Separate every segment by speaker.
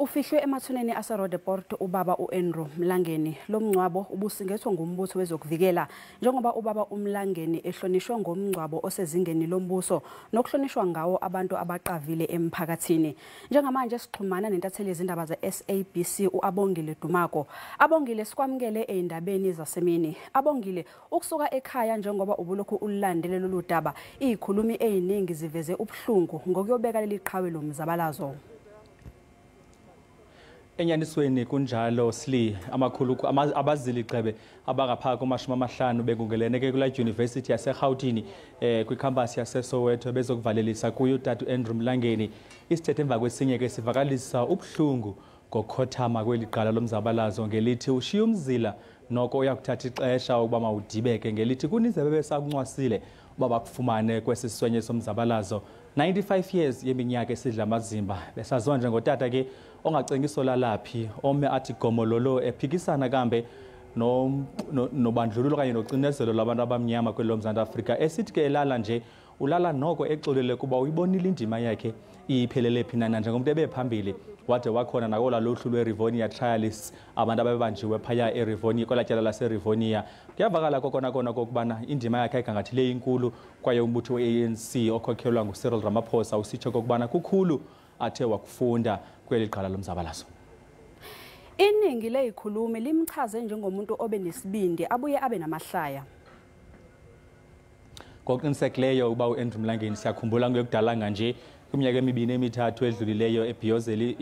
Speaker 1: Ufihlwe emathuneni aseRoodepoort uBaba uAndrew Mlangeni lomngcwabo ubusingethwe ngumbutho wezokuvikela njengoba uBaba uMlangeni ehlonishwe ngomngcwabo osezingeni lombuso nokuhlonishwa ngawo abantu abaqavile emphakathini. Njengamanje sixhumana nentatheli yezindaba zeSABC uAbongile Dumako. Abongile sikwamukele ezindabeni zasemini. Abongile ukusuka ekhaya njengoba ubulokhu ulandele lolu daba izikhulumi eziningi ziveze ubuhlungu ngokuyobeka leli qhawe lomzabalazo.
Speaker 2: Enyanisweni kunjalo sli amakhulu abazili gcebe abangapha kuma50 bekungelene ke kula University yaseGauteng kwicampus yaseSoweto bezokuvalelisa kuyo uTata uAndrew Mlangeni. Isithethe emva kwesinye ke sivakalisa ubuhlungu ngokhothama kweliqala lomzabalazo ngelithi ushiya umzila noko uyakuthatha ixesha ukuba mawudibeke ngelithi kuninzi bebesakuncwasile uba bakufumane kwesiswenye somzabalazo. 95 years yeminyaka esidla amazimba besaziwa njengotata ke ongacengiso lalaphi ome athi gomololo ephikisana kambe nobandlululo kanye nocinezelo labantu abamnyama kwelomzantsi Afrika esithi ke elala nje ulala noko exolele kuba uyibonile indima yakhe iphelele phina njengomuntu ebephambili wade wakhona nakola lohlu lweRivonia trialists abantu ababanjiwe phaya eRivonia kwelatyala laseRivonia. Kuyavakala kokona kokubana indima yakhe ayigangathile inkulu kwaye umbutho weANC okhokhelwa nguCyril Ramaphosa usitsho kokubana kukhulu athe wakufunda kweli qala lomzabalazo.
Speaker 1: Iningi lezikhulumi limchaze njengomuntu obe nesibindi abuye abe namahlaya.
Speaker 2: Ngokuqinisekileyo uba uAndrew Mlangeni siyakhumbula ngokudala nje kuminyaka emibini emithathu edlulileyo ebhiyozeli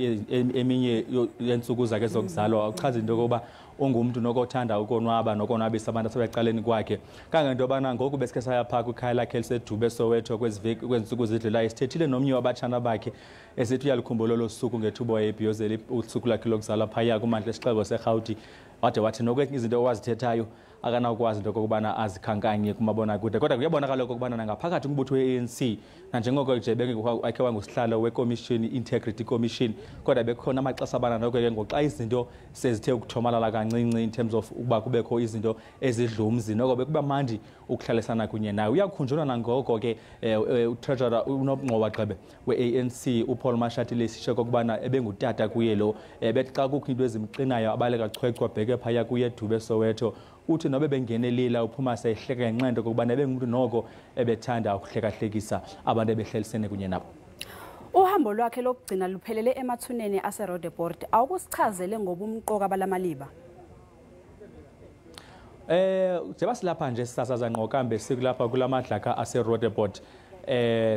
Speaker 2: eminye yensuku zakhe zokuzalwa uchaza into yokuba ungumuntu nokothanda ukonwaba nokonwabisa abantu asebecaleni kwakhe kangento yobana ngoku besike saya phaa kwikhaya lakhe elisedube eSoweto kwezinsuku zidlulayo isithethile nomnye wabatshana bakhe esithi uyalikhumbula lo suku ngethuba ebhiyozeli usuku lakhe lokuzalwa phaya kumandla esixeko seGauteng wathi nokwezinye izinto owazithethayo akanawukwazi into okubana azikhankanye kumabonakude kodwa kuyabonakala okubana nangaphakathi kumbutho weANC nanjengoko nje akhe wangusihlalo weCommission Integrity Commission kodwa bekhona amaxesha abana noko ke ngoxa izinto sezithe ukuthomalala kancinci in terms of ukuba kubekho izinto ezidlumzi noko bekuba mandi ukuhlalisana kunye naye. Uyakhunjulwa nangoko ke uTreasurer uNomngcwabo gcebe weANC uPaul Mashatile sisho kokubana ebengutata kuye lo bethi xa kukho into ezimqinayo abaleka chwechwa bheke phaya kuye edube eSoweto uthi nobe bengenelila uphuma sehleka ngenqendo kokubana bengumuntu noko ebethanda ukuhlekahlekisa abantu ebehlelisene kunye nabo.
Speaker 1: Uhambo lwakhe lokugcina luphelele emathuneni aseRoodepoort awukusichazele ngobumqoka balamaliba.
Speaker 2: Njengoba silapha nje sisasaza ngqo kambe sikulapha kulamadlaka aseRoodepoort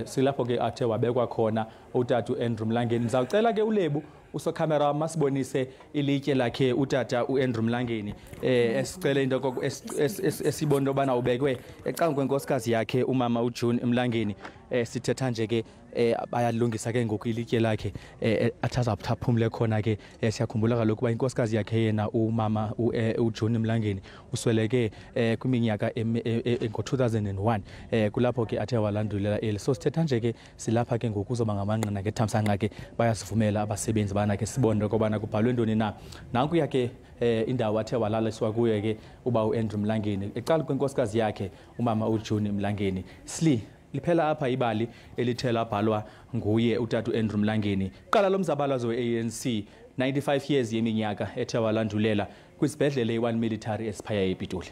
Speaker 2: silapho ke athe wabekwa khona uTata uAndrew Mlangeni. Ngizawucela ke uLebu usocamera masibonise ilitye lakhe uTata uAndrew Mlangeni esicela into esibona obana ubekwe ecango kwenkosikazi yakhe umama uJune Mlangeni sithetha nje ke bayalungisa ke ngoku ilitye lakhe athaza aphaphumle khona ke siyakhumbula kaloku kuba inkosikazi yakhe yena umama uJune Mlangeni usweleke kwiminyaka ngo2001 kulapho ke athe walandulela eli so sithetha nje ke silapha ke ngoku uzoba ngamanqina ke thamsanqa ke bayasivumela abasebenzi bana ke sibone ukubana kubhalwe ntoni na nanku yakhe indawo athe walaliswa kuyo ke uba uAndrew Mlangeni eqala kwenkosikazi yakhe umama uJune Mlangeni sli liphela apha ibali elithe labhalwa nguye uTata uAndrew Mlangeni. Qala lomzabalazo weANC 95 years yeminyaka ethe walandulela kwisibhedlele i1 military esiphaya ePitoli.